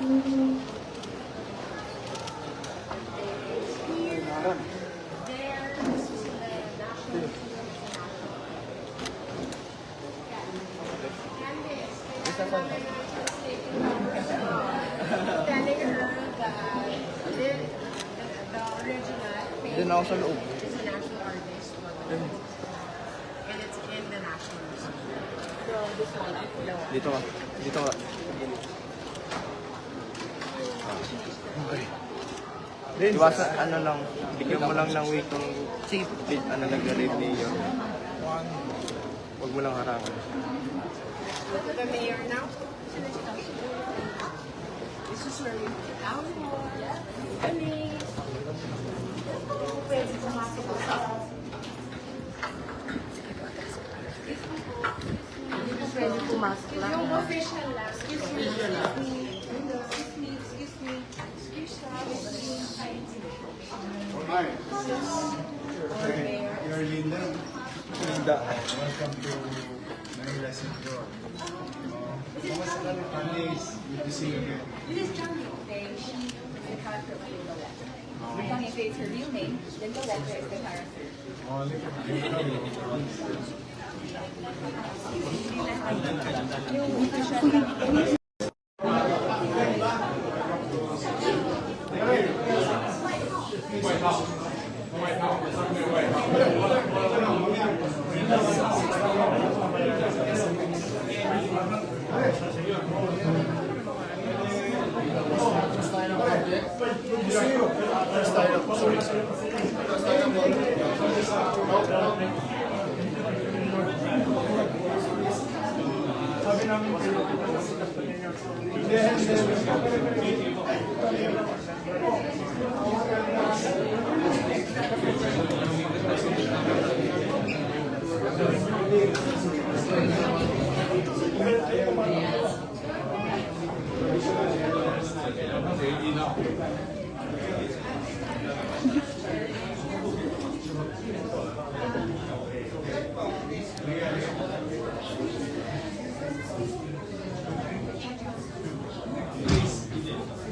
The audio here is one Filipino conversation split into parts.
Doon ako sa loob. It's a national artist. And it's in the National Museum. So this one, Dito ka. Dito ka. Okay. Iwasan, ano lang, bigyan mo lang ng way kung ano nag-review yun. Huwag mo lang harangan. the mayor now. This is where we put down more. Kami. Pwede pumasok sa pwede pumasok lang. Yung official lang. Excuse me. Hi. You're Linda. Linda. Welcome to Manila Central. Kamusta ka ng families? Good to see you again. This is Johnny. Okay, she is the character of Loletta. Johnny, if it's her real name, then Loletta is the character. Oh, look at you.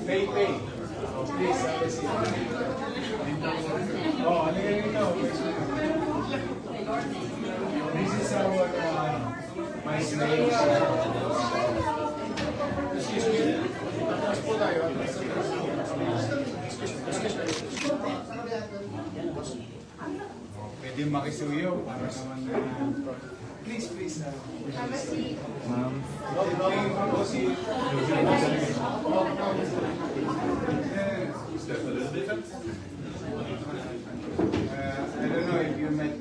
Pay. Please, have a seat. Oh, ano yan ito? This is our my slaves. Excuse me. Tapos po tayo. Pwede makisuyo para naman please. Have a seat. I don't know if you met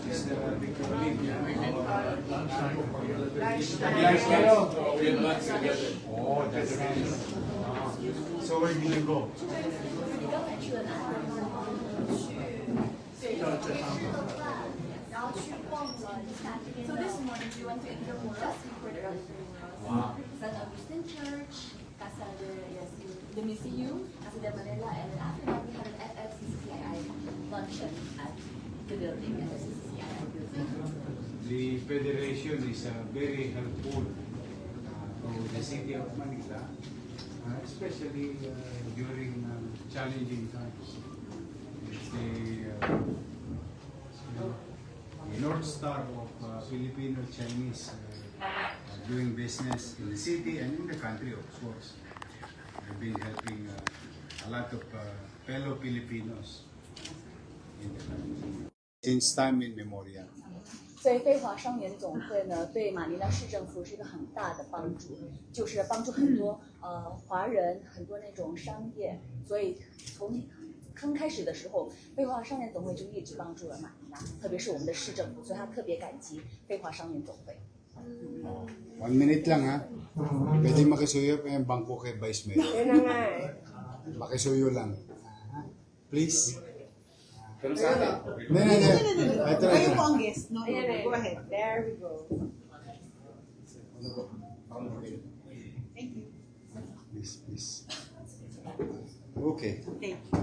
Mr. Victor Lee. Oh, that's nice. So where did you go? So this morning we went to Intramuros, we were Wow. San Agustin Church, Casa the Museum, Casa de Manila, and then after that we had an FFCCII luncheon at the building, FFCCII building. The federation is very helpful to the city of Manila, especially during challenging times. It's the North Star of Filipino-Chinese doing business in the city and in the country, of course. I've been helping a lot of fellow Filipinos in the country since time immemorial. 所以飞华商联总会呢，对马尼拉市政府是一个很大的帮助，就是帮助很多华人，很多那种商业。所以从刚开始的时候，飞华商联总会就一直帮助了马尼拉，特别是我们的市政府，所以他特别感激飞华商联总会。1 minute lang ha. Pwede makisuyo pa yung bangko kay Vice Mayor. Yun na nga eh. Makisuyo lang. Please. No. Ito. Kayo po ang guest. No, go ahead. There we go. Thank you. Please. Okay. Thank you.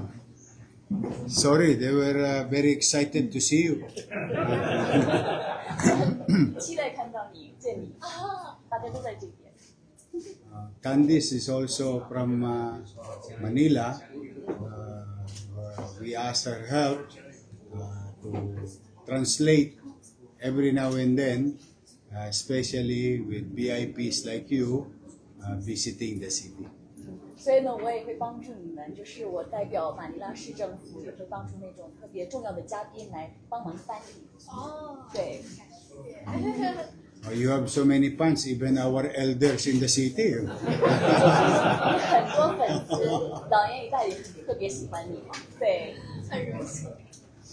Sorry, they were very excited to see you. 期待看到你，见你啊！大家都在这边。Candice is also from Manila. We asked her help to translate every now and then, especially with VIPs like you visiting the city. 所以呢，我也会帮助你们，就是我代表马尼拉市政府，也会帮助那种特别重要的嘉宾来帮忙翻译。哦，对， You have so many fans, even our elders in the city. 很多粉丝，老年一代也特别喜欢你嘛。对，很荣幸。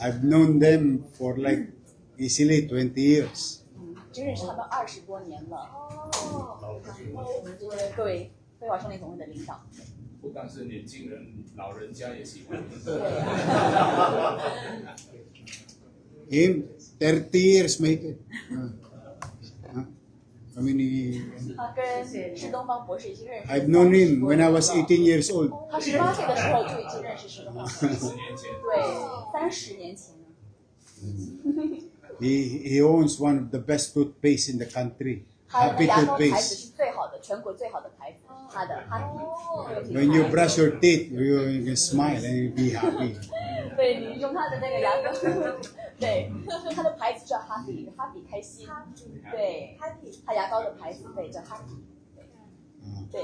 I've known them for like easily 20 years. 就认识他们20多年了。哦，我们这些各位非华少年总会的领导。不但是年轻人，老人家也喜欢。对。 Him, 30 years make it. How many? 他跟施东方博士已经认识。 I've known him when I was 18 years old. 他18岁的时候就已经认识施东方博士。 10年前，对，30年前呢。 He owns one of the best toothpaste in the country. 他的 Happy 牙膏牌子 toothpaste. 是最好的，全国最好的牌子，他的 Happy。 When you brush your teeth, you can smile and you be happy. 对你用他的那个牙膏，对，他的牌子叫 Happy，Happy 开心，对，他牙膏的牌子对叫 Happy，对。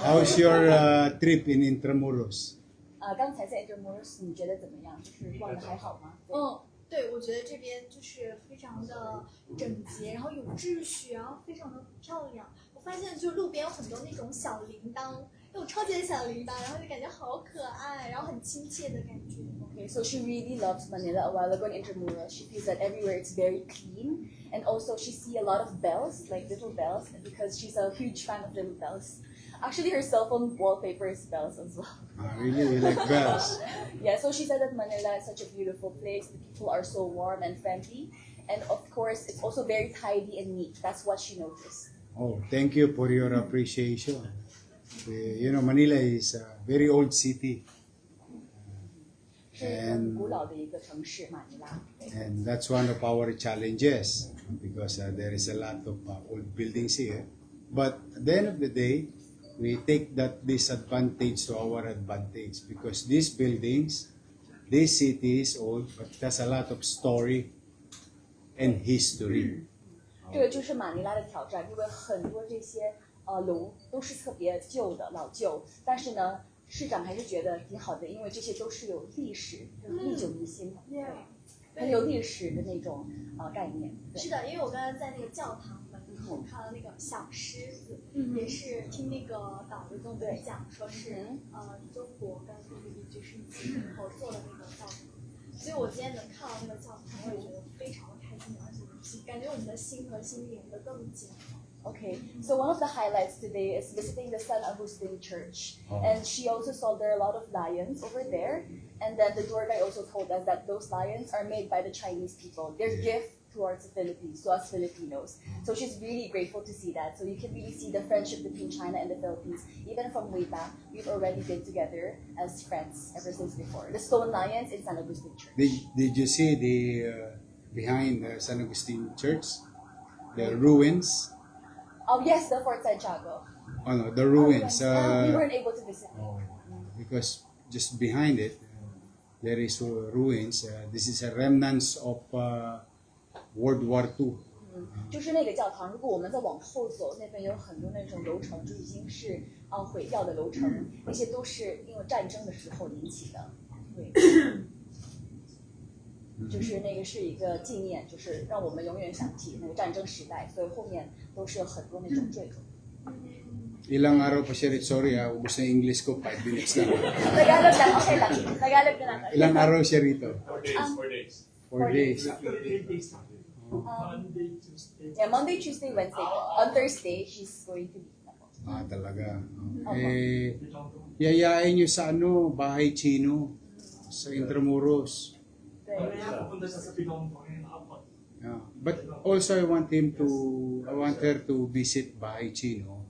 How's your trip in Intramuros? 刚才在 Intramuros 你觉得怎么样？就是逛的还好吗？嗯，对，我觉得这边就是非常的整洁，然后有秩序，然后非常的漂亮。我发现就路边有很多那种小铃铛，那种超级的小铃铛，然后就感觉好可爱，然后很亲切的感觉。 Okay, so she really loves Manila. A while ago in Intramuros, she feels that everywhere it's very clean, and also she see a lot of bells, like little bells, because she's a huge fan of little bells. Actually, her cell phone wallpaper is bells as well. Really, you like bells. Yeah, so she said that Manila is such a beautiful place. The people are so warm and friendly, and of course, it's also very tidy and neat. That's what she noticed. Oh, thank you for your appreciation. You know, Manila is a very old city. 是很古老的一个城市，马尼拉。 And that's one of our challenges because there is a lot of old buildings here. But at the end of the day, we take that disadvantage to our advantage because these buildings, this city is old, but it has a lot of story and history. 这个就是马尼拉的挑战，因为很多这些楼都是特别旧的、老旧，但是呢，市长还是觉得挺好的，因为这些都是有历史、历久弥新的，很有历史的那种概念。对是的，因为我刚刚在那个教堂门口看到那个小狮子，也是听那个导游跟我们讲，说是中国跟菲律宾就是一起合作的那个教堂，所以我今天能看到那个教堂，我也觉得非常的开心，而且感觉我们的心和心连得更紧。 Okay, so one of the highlights today is visiting the San Agustin Church, and she also saw there are a lot of lions over there, and then the tour guide also told us that those lions are made by the Chinese people. Their gift towards the Philippines, to us Filipinos. So she's really grateful to see that. So you can really see the friendship between China and the Philippines. Even from way back, we've already been together as friends ever since before. The stone lions in San Agustin Church. Did you see the behind the San Agustin Church, the ruins? Oh yes, the Fort Santiago. Oh no, the ruins. We weren't able to visit. Because just behind it, there is ruins. This is a remnants of World War II. 就是那个教堂，如果我们再往后走，那边有很多那种楼层，就已经是毁掉的楼层，那些都是因为战争的时候引起的。对，就是那个是一个纪念，就是让我们永远想起那个战争时代，所以后面都是有很多那种坠楼。 Ilang araw pa siya rito? Sorry ubos na yung English ko, 5 minutes lang. Tagalog lang, okay lang. Tagalog na lang. Ilang araw siya rito? 4 days. 4 days. Yeah, Monday, Tuesday, Wednesday. On Thursday, she's going to leave. Talaga. Yayain nyo sa Bahay Chino, sa Intramuros. Yeah. But also I want her to visit Bahay Chino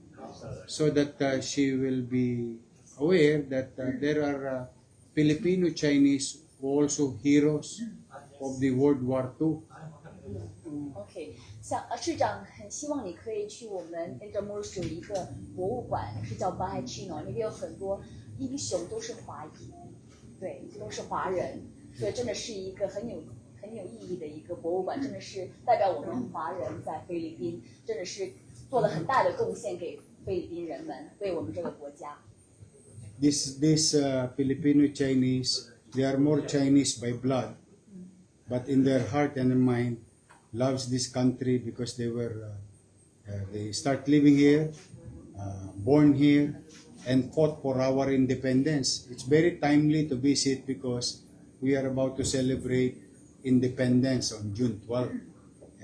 so that she will be aware that there are Filipino Chinese who also heroes of the World War II. OK，像市长很希望你可以去我们 Intramuros 有一个博物馆，是叫 Bahay Chino，那边有很多英雄都是华裔，对，都是华人，所以真的是一个很有意义的一个博物馆，真的是代表我们华人在菲律宾，真的是做了很大的贡献给菲律宾人们，为我们这个国家。This Filipino Chinese, they are more Chinese by blood, but in their heart and mind, loves this country because they start living here, born here, and fought for our independence. It's very timely to visit because we are about to celebrate independence on June 12th,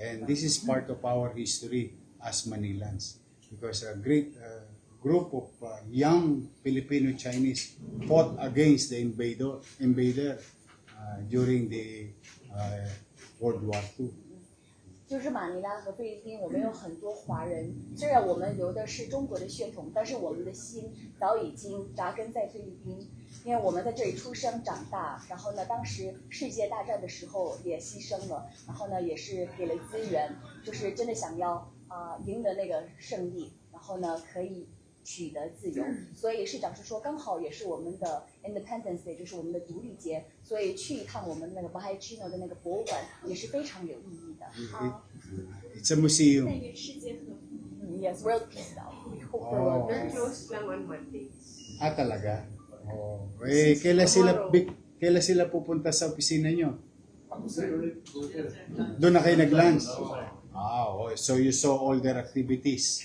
and this is part of our history as Manilans because a great group of young Filipino Chinese fought against the invader during the World War II. 就是马尼拉和菲律宾，我们有很多华人，虽然我们流的是中国的血统，但是我们的心早已经扎根在菲律宾，因为我们在这里出生长大，然后呢，当时世界大战的时候也牺牲了，然后呢，也是给了资源，就是真的想要赢得那个胜利，然后呢，可以取得自由，所以市长是说，刚好也是我们的 Independence Day， 就是我们的独立节，所以去一趟我们那个 Bahay Chino 的那个博物馆也是非常有意义的。It's a museum. 那个世界和平。Yes, world peace now. We hope for Oh. world They're peace. closed lang on Mondays. Talaga? Oh. Kailan sila pupunta sa opisina nyo? Doon na kayo nag-lunch? So you saw all their activities.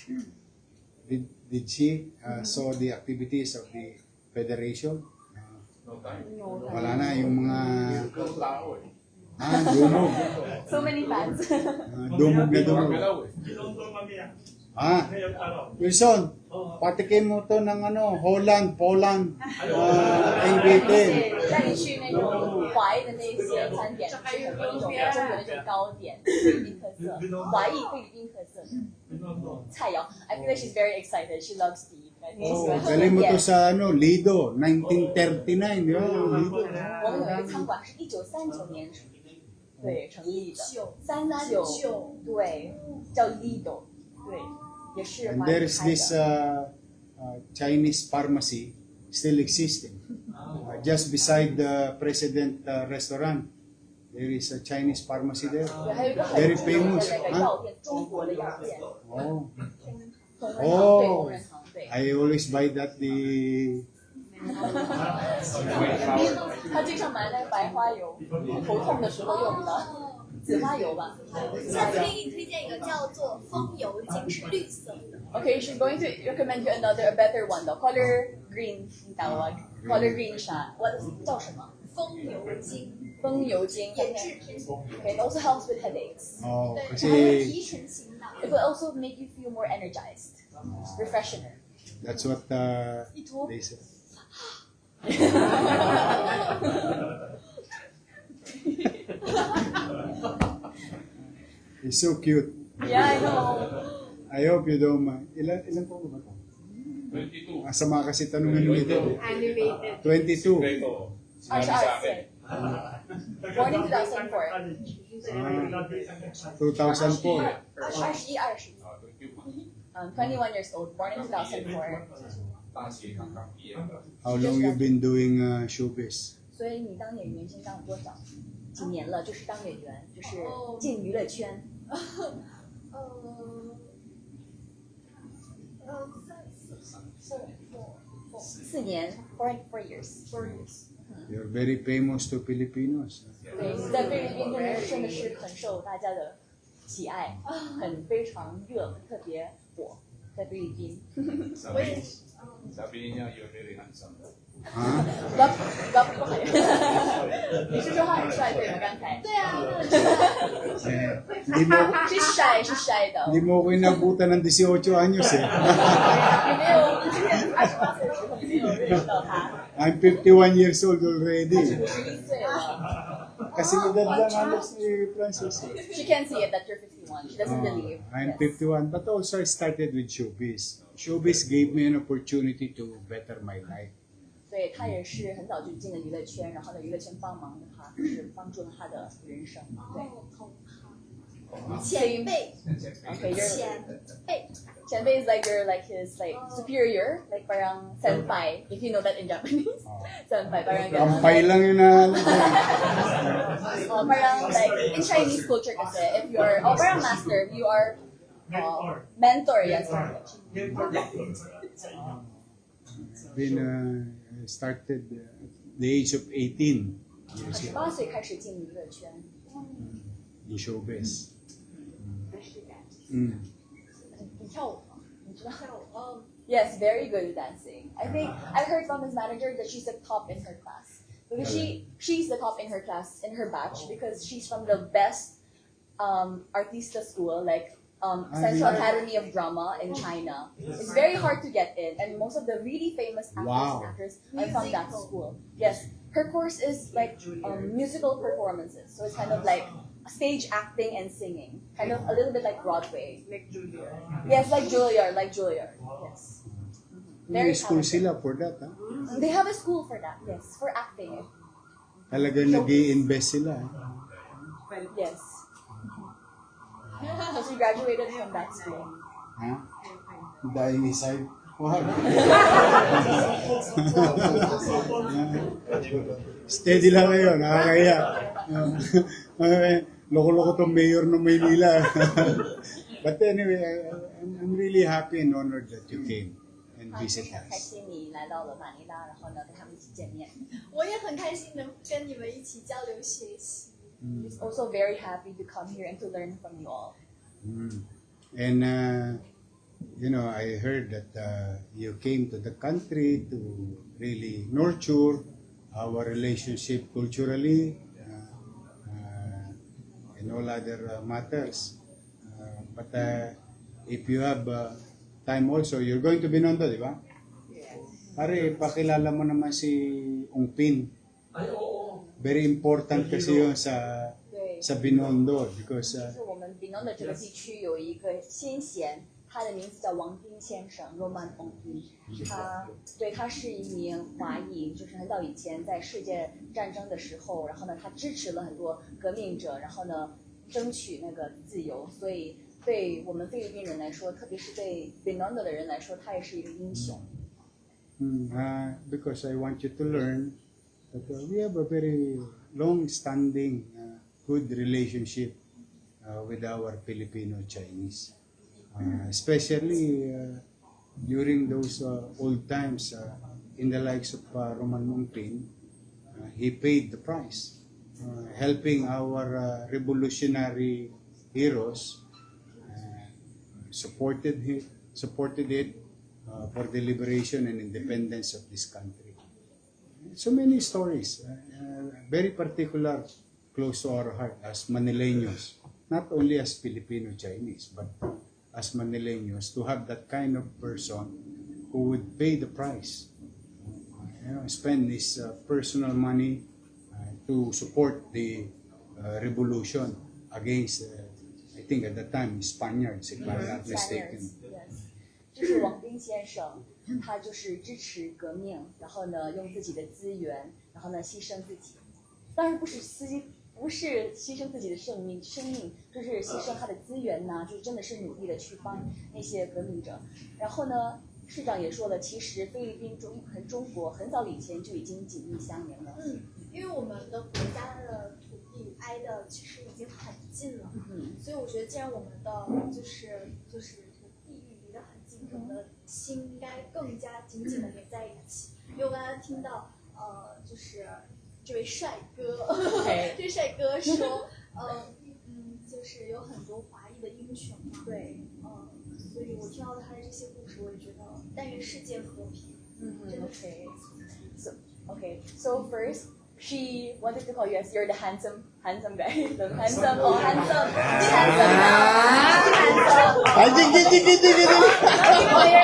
Did she saw the activities of the federation? Wala na yung mga dumog. So many fans. Dumog na dumog. Wilson, patikin mo to ng Holland, Poland, ABT. 带你去那种华裔的那些餐点，就是很多那种中国的那种糕点，菲律宾特色，华裔菲律宾特色菜肴。I feel like she's very excited. She loves to eat. I think she's very Galing mo to excited. sa Lido, 1939, di ba? Lido. 我们有一个餐馆是1939年对成立的39对，叫 Lido， 对，也是 And 华裔 there is 开 this 的。 Chinese pharmacy still existing. Just beside the President Restaurant, there is a Chinese pharmacy there. 对，还有一个很 Very 著名的 famous. 那个药店，中国的药店， Oh, 同仁堂，对，同仁堂，对。 I always buy that the 他经常买那个白花油，头痛的时候用的，紫花油吧。下次可以给你推荐一个叫做风油精，是绿色的。 Okay, she's going to recommend you a better one though. Color green, tawag. Color green siya. What is 叫什么？风油精，风油精。研制偏方。 Okay, it also helps with headaches. oh, 对，还会 kasi 提神醒脑。 It will also make you feel more energized. Refresher. that's what they say. He's so cute. Yeah, I know. I hope you don't mind. Ilan po ba ito? 22. Sama kasi tanungan nito. Animated. 22. Ito, Ah, sinabi siya, sa akin. Born in 2004. 2004. 21 years old. Born in 2004. 大学刚刚毕业的， How long you been doing showbiz? 所以你当演员先当了多少？几年了？就是当演员，就是进娱乐圈。4年 ，4 years。 You're very famous to Filipinos. 对，在菲律宾真的是很受大家的喜爱，非常热，特别火，在菲律宾。 sabi niya, you're very handsome. Ha? 不好意思，你是说他很帅对吗？刚才？对啊， Hindi mo, 是晒的。 hindi mo ko inabutan ng 18 anyos eh. 你没有之前28岁的时候，你没有认识到他， I'm 51 years old already. 51岁了。 Kasi edad lang halos ni Francis. She can't see it that you're 51. She doesn't believe. I'm Yes. 51, but also I started with showbiz. Showbiz gave me an opportunity to better my life. 所以他也是很早就进了娱乐圈，然后呢，娱乐圈帮忙了他，就是帮助了他的人生。对。前辈， Okay, you're 前辈， Senpai is like you're like his like superior, like parang senpai, if you know that in Japanese. Senpai, parang ganun. Kampay lang yun na. Parang like in Chinese culture kasi, if you're, parang master, you are mentor, yes. Been started at the age of 18 years old 18岁开始进娱乐圈， in showbiz. 你跳舞吗？你知道？Yes, very good at dancing. I think I heard from his manager that she's the top in her class. Because she's the top in her class, in her batch, because she's from the best artista school, like Central Academy of Drama in China. It's very hard to get in, and most of the really famous actors Wow. and actors are from that school. Yes, her course is like musical performances, so it's kind of like stage acting and singing, kind of a little bit like Broadway. Like Julia. Yes, like Juilliard, Yes. May Very school talented. sila for that, ha? They have a school for that, yes, for acting. Talagang nag-i-invest sila. Yes. So she graduated from that school. Ha? Dying inside. Wow. Steady lang kayo, nakakaya. Loko-loko tong mayor ng Maynila. But anyway, I'm really happy and honored that you came and visit 开 us. 心你来到了马尼拉，然后呢跟他们一起见面。我也很开心能跟你们一起交流学习。 He's also very happy to come here and to learn from you all. And you know, I heard that you came to the country to really nurture our relationship culturally and all other matters. But if you have time also, you're going to Binondo, di ba? Pare, pakilala mo naman si Ong Pin. Very important kasi yun sa Binondo because 就是我们比农的这个地区有一个先贤，他的名字叫王斌先生 （Roman Ong Bin）。他是一名华裔，就是很早以前在世界战争的时候，然后呢，他支持了很多革命者，然后呢，争取那个自由。所以对我们菲律宾人来说，特别是对 Binondo 的人来说，他也是一个英雄。 because I want you to learn that we have a very long-standing, good relationship with our Filipino-Chinese. Especially during those old times, in the likes of Roman Mongpin, he paid the price, helping our revolutionary heroes, supported it for the liberation and independence of this country. So many stories, very particular, close to our heart as Manileños, not only as Filipino-Chinese, but as Manileños, to have that kind of person who would pay the price, spend his personal money to support the revolution against, I think at the time, Spaniards, if I'm not mistaken. Yes. 就是王斌先生，他就是支持革命，然后呢，用自己的资源，然后呢，牺牲自己。当然不是牺牲自己的生命，就是牺牲他的资源呐，就是真的是努力的去帮那些革命者。然后呢，市长也说了，其实菲律宾和中国很早以前就已经紧密相连了。因为我们的国家的土地挨的其实已经很近了，所以我觉得既然我们的就是土地域离得很近，我们的心应该更加紧紧的连在一起。因为我刚才听到就是这位帅哥，这位帅哥说，就是有很多华裔的英雄嘛，对，所以我听到他的这些故事，我也觉得但愿世界和平，真的是。So first, she wanted to call you as you're the handsome guy. Handsome. Handsome. You're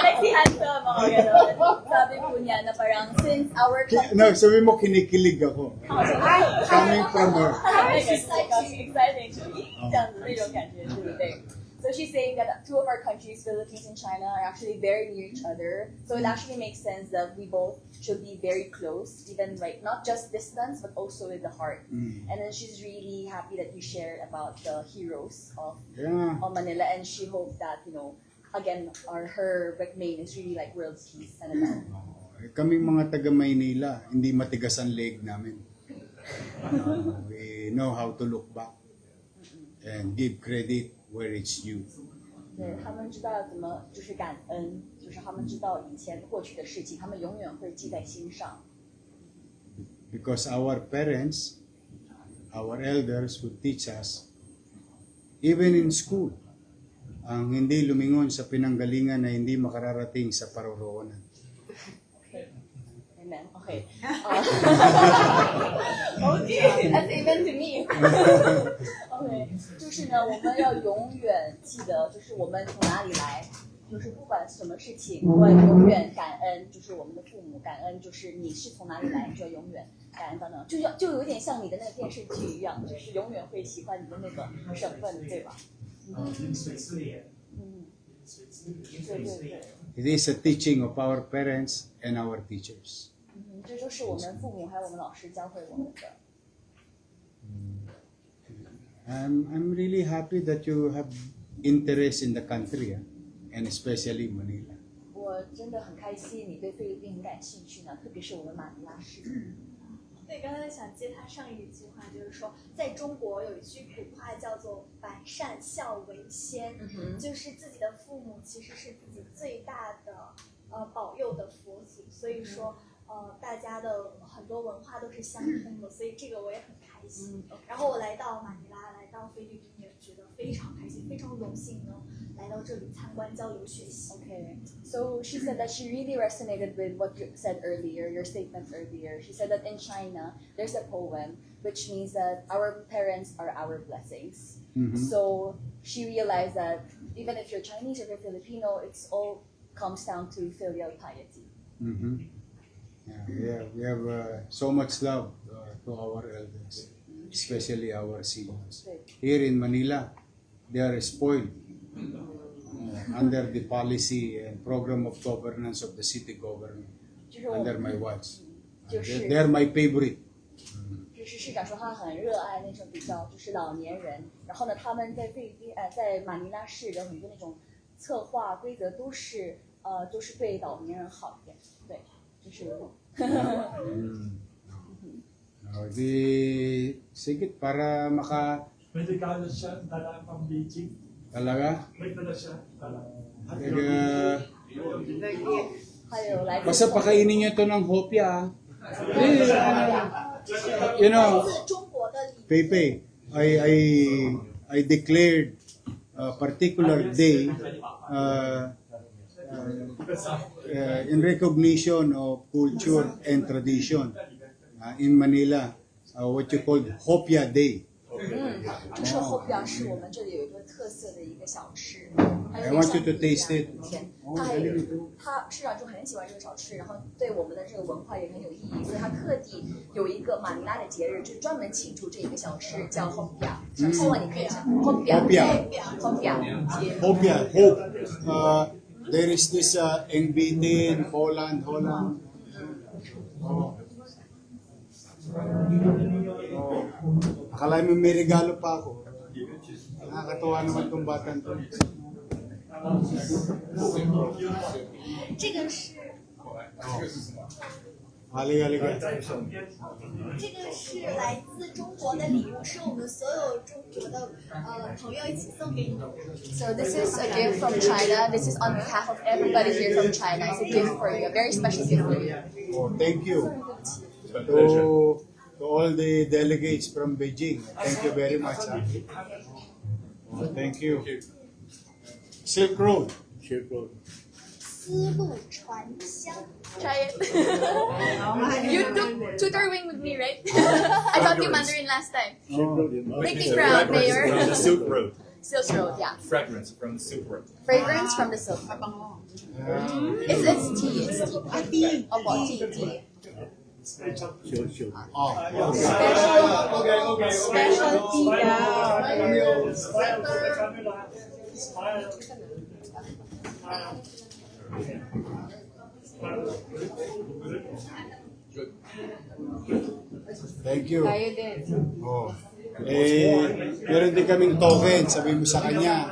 like si handsome. Sabi po niya na parang since our country... No, sabi mo kinikilig ako. Coming from her. Exciting 这样子那种感觉，对不对 So she's saying that two of our countries, Philippines and China, are actually very near each other. So it actually makes sense that we both should be very close, even like not just distance, but also with the heart. And then she's really happy that you shared about the heroes of Manila, and she hoped that, you know, again, her main is really like world peace and about. Kaming mga taga Maynila, hindi matigas ang leg namin. We know how to look back and give credit where it's due. 对，他们知道怎么就是感恩，就是他们知道以前过去的事情，他们永远会记在心上。Because our parents, our elders would teach us, even in school, ang hindi lumingon sa pinanggalingan na hindi makararating sa paroroonan. Amen. Okay. Okay, that's amen to me. Okay， 就是呢，我们要永远记得，就是我们从哪里来，就是不管什么事情，我要永远感恩，就是我们的父母，感恩就是你是从哪里来，你就要永远感恩等等，就有点像你的那个电视剧一样，就是永远会喜欢你的那个省份，对吧？水之莲，对对对。It is a teaching of our parents and our teachers. 这就是我们父母还有我们老师教会我们的。I'm really happy that you have interest in the country, and especially Manila. 我真的很开心，你对菲律宾很感兴趣呢，特别是我们马尼拉市。对，刚才想接他上一句话，就是说，在中国有一句古话叫做“百善孝为先”，就是自己的父母其实是自己最大的保佑的佛祖，所以说大家的很多文化都是相通的，所以这个我也很开心。然后我来到马尼拉，来到菲律宾，也觉得非常开心，非常荣幸能来到这里参观交流学习。Okay, so she said that she really resonated with what you said earlier, your statement earlier. She said that in China, there's a poem which means that our parents are our blessings. So she realized that even if you're Chinese or you're Filipino, it's all comes down to filial piety. Yeah, we have so much love to our elders, especially our seniors. Here in Manila, they are spoiled under the policy and program of governance of the city government, under my watch. They are my favorite. 就是市长说他很热爱那种比较就是老年人，然后呢，他们在菲律宾在马尼拉市的很多那种策划规则都是对老年人好一点，对，就是。Di sige para maka May regalo siya, dala pang Beijing. talaga. May dala siya, dala. Basta pakainin niyo to ng hopya. You know, 中国的礼 Pepe, I declared a particular day in recognition of culture and tradition in Manila, what you call Hopia Day. 就是 hopia 是我们这里有一个特色的一个小吃， I want you to taste it. 他市长就很喜欢这个小吃，然后对我们的这个文化也很有意义，所以他特地有一个马尼拉的节日，就专门庆祝这一个小吃，叫 hopia。希望你可以讲 hopia。 Hopia, hope. There is this Engbitin, Holland. Akala mo may regalo pa ako. Nakakatuwa naman tong batang to. 这个是 Halika. 这个是来自中国的礼物，是我们所有中国的朋友一起送给你的。 So this is a gift from China. This is on behalf of everybody here from China. It's a gift for you, a very special gift for you. Oh, thank you to all the delegates from Beijing. Thank you very much. Oh, thank you. Silk Road. 丝路传香。 Try it. You took tutoring with me, right? I taught you Mandarin last time. Make me proud, Mayor. From the Silk Road. Silk Road, yeah. Fragrance from the Silk Road. Fragrance from the Silk Road. It's tea. It's tea. Oh, well, tea. Specialty daw. Thank you. Tayo din. Oh. Meron din kaming token, sabi mo sa kanya.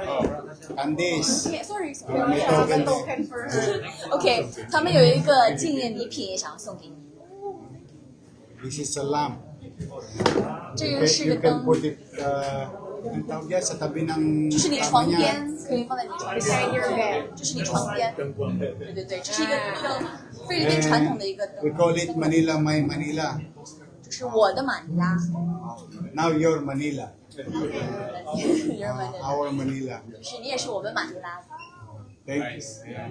Candice. Sorry. May token. OK，他们有一个纪念礼品也想要送给你， This is a lamp. 这个是个 You can 灯， put it, ang tawag yan, sa tabi ng 就是你 kama 床 niya. 边，可以放在你床边，就是你床边。对对对，这是一个菲律宾传统的一个 We 灯， call it Manila, my Manila. 就是我的马尼拉， Now your Manila. 你是马尼拉， Our Manila. 就是你也是我们马尼拉。 Thank you. Nice. Yeah.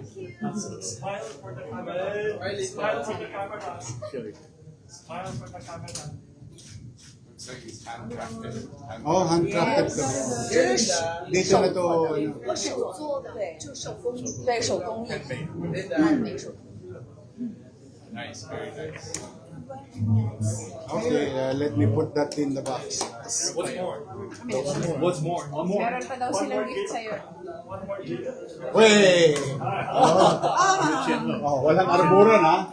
Smile for the camera. Smile for the camera. Smile for the camera. Looks like he's handcrafted. Oh, handcrafted to. 这是 Dito na to. Ano. 手做的，对就手工艺。对手工艺，handmade美手工艺。 Nice, very nice. Okay, let me put that in the box. What's more? What's more? One more. Meron pa daw silang gift sa'yo. One more gift. Wey! Oh, walang arboran ha?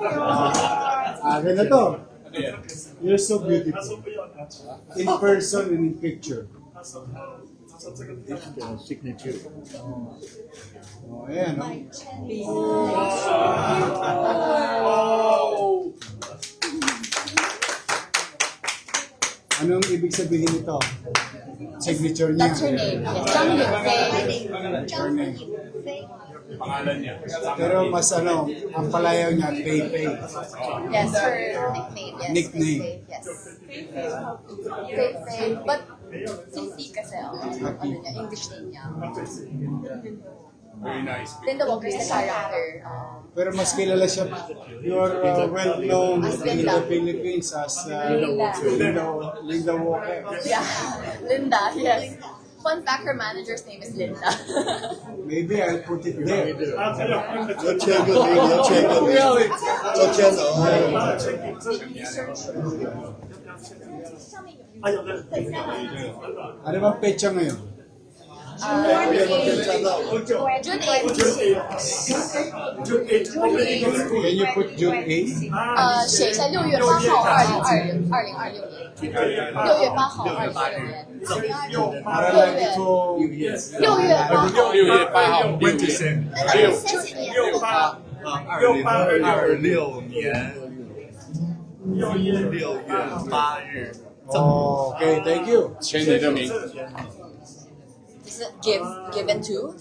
Akin na to. Yeah. You're so 他 beautiful. 说不要拿出来， In person and in picture. 他说这个不要。 Oh, ayan, no? Anong ibig sabihin nito? Signature niya. That's her name. Yes, 张允飞。 Her name. Pangalan niya. Pero mas ano, ang palayaw niya, Pei Pei. Yes, her nickname. Yes. Nickname. Yes. Fei Fei. But Fifi kasi ano niya, English name niya. Very nice. Linda Walker is the character. Pero mas kilala siya, you're well known in the Philippines as Linda Walker. Yeah, Linda. Yes. Fun fact: her manager's name is Linda. Maybe I'll put it there. Ano bang petsa ngayon? June 8. Can you put June 8? 写一下6月8号2026年，6月8号2026年Para lagi ko... ，6月8号。 6月8号，Winterson。 2026年6月8日。 Oh, okay, thank you. 签你的名。 Is it given to?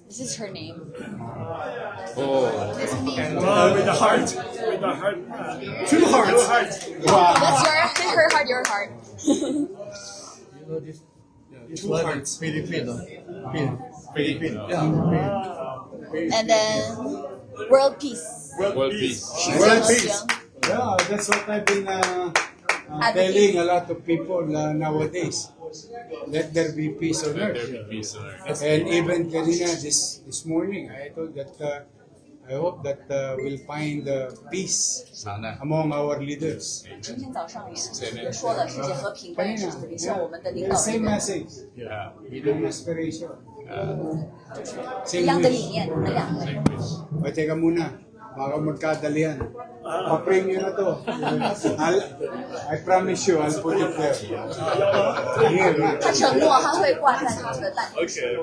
This is her name. Oh. With the heart. With the heart. Two hearts. Wow. That's her heart, your heart. Two hearts. Filipino. Filipino. And then world peace. World peace. World peace. Yeah, that's what I've been telling a lot of people nowadays. Let there be peace on Let there earth. be peace on earth. And even kanina this morning, I told that I hope that we'll find peace sana. among our leaders. 今天早上也说了世界和平，但是也希望我们的领导 Same 人 message, Yeah. same aspiration, 一 same 样的理 wish. 念，我们两个。 O, teka muna, baka magkadalian. Pa-frame nyo na to. I promise you, I'll put it there. Here. 他承诺他会挂在他的蛋。 Okay.